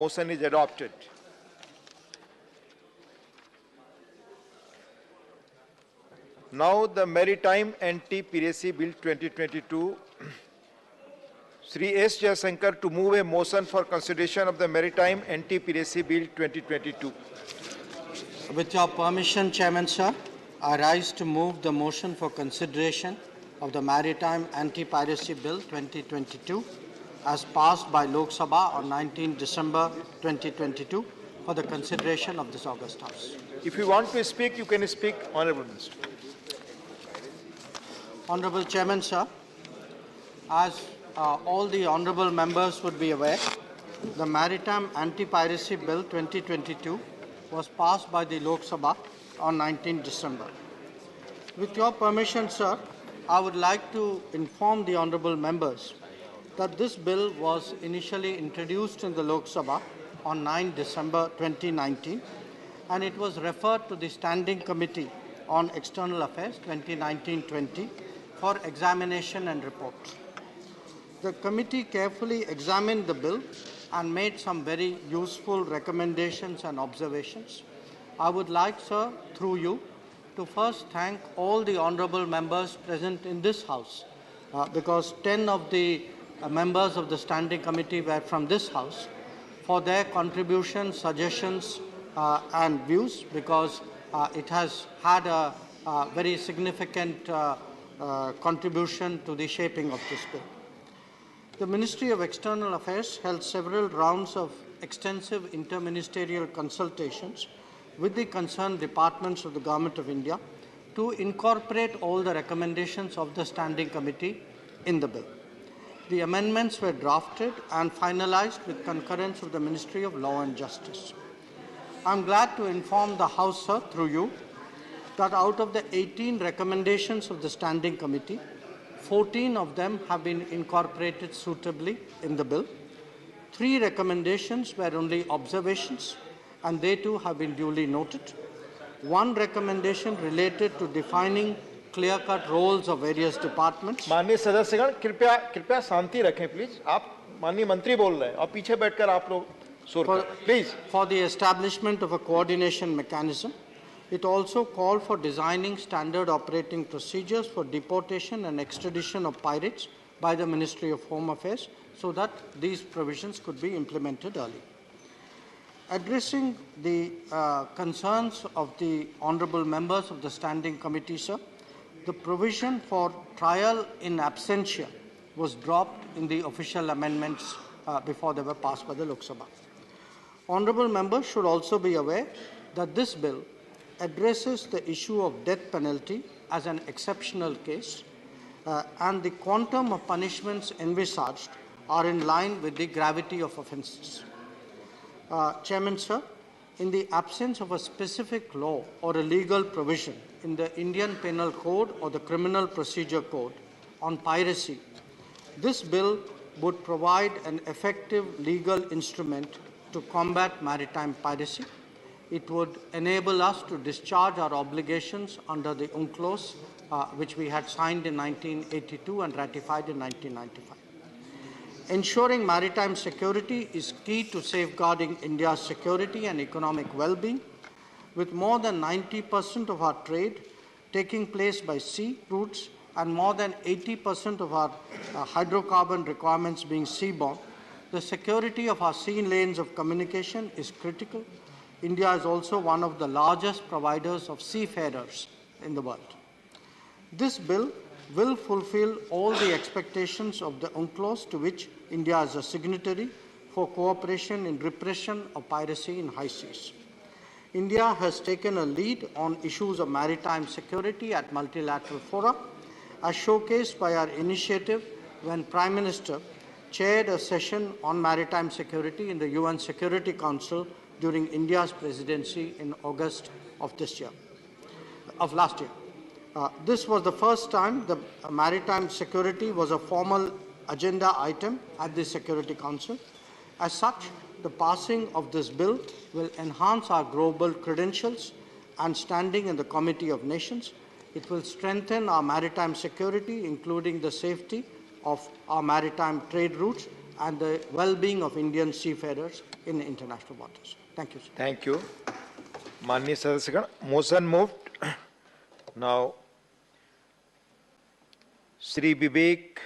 Motion is adopted. Now the Maritime Anti-Piracy Bill 2022. Sri S. Jaishankar to move a motion for consideration of the Maritime Anti-Piracy Bill 2022. With your permission, Chairman, sir, I rise to move the motion for consideration of the Maritime Anti-Piracy Bill 2022 as passed by Lok Sabha on 19 December 2022 for the consideration of this August House. If you want to speak, you can speak, Honorable Minister. Honorable Chairman, sir, as all the honorable members would be aware, the Maritime Anti-Piracy Bill 2022 was passed by the Lok Sabha on 19 December. With your permission, sir, I would like to inform the honorable members that this bill was initially introduced in the Lok Sabha on 9 December 2019 and it was referred to the Standing Committee on External Affairs 2019-20 for examination and report. The committee carefully examined the bill and made some very useful recommendations and observations. I would like, sir, through you, to first thank all the honorable members present in this House because 10 of the members of the Standing Committee were from this House for their contributions, suggestions and views because it has had a very significant contribution to the shaping of this bill. The Ministry of External Affairs held several rounds of extensive interministerial consultations with the concerned departments of the Government of India to incorporate all the recommendations of the Standing Committee in the bill. The amendments were drafted and finalized with concurrence of the Ministry of Law and Justice. I am glad to inform the House, sir, through you, that out of the 18 recommendations of the Standing Committee, 14 of them have been incorporated suitably in the bill. 3 recommendations were only observations, and they too have been duly noted. 1 recommendation related to defining clear-cut roles of various departments. माननीय सदस्यगण कृपया शांति रखें please. आप माननीय मंत्री बोल रहे हैं और पीछे बैठकर आप लोग शोर कर रहे हैं. Please. For the establishment of a coordination mechanism. It also called for designing standard operating procedures for deportation and extradition of pirates by the Ministry of Home Affairs so that these provisions could be implemented early. Addressing the concerns of the honorable members of the Standing Committee, sir, the provision for trial in absentia was dropped in the official amendments before they were passed by the Lok Sabha. Honorable members should also be aware that this bill addresses the issue of death penalty as an exceptional case and the quantum of punishments envisaged are in line with the gravity of offences. Chairman, sir, in the absence of a specific law or a legal provision in the Indian Penal Code or the Criminal Procedure Code on piracy, this bill would provide an effective legal instrument to combat maritime piracy. It would enable us to discharge our obligations under the UNCLOS, which we had signed in 1982 and ratified in 1995. Ensuring maritime security is key to safeguarding India's security and economic well-being. With more than 90% of our trade taking place by sea routes and more than 80% of our hydrocarbon requirements being seaborne, the security of our sea lanes of communication is critical. India is also one of the largest providers of seafarers in the world. This bill will fulfill all the expectations of the UNCLOS to which India is a signatory for cooperation in repression of piracy in high seas. India has taken a lead on issues of maritime security at multilateral fora, as showcased by our initiative when Prime Minister chaired a session on maritime security in the UN Security Council during India's presidency in August of last year. This was the first time the maritime security was a formal agenda item at the Security Council. As such, the passing of this bill will enhance our global credentials and standing in the Committee of Nations. It will strengthen our maritime security, including the safety of our maritime trade routes and the well-being of Indian seafarers in international waters. Thank you, sir. Thank you. Mani Sadasyagan, motion moved. Now, Shri Vivek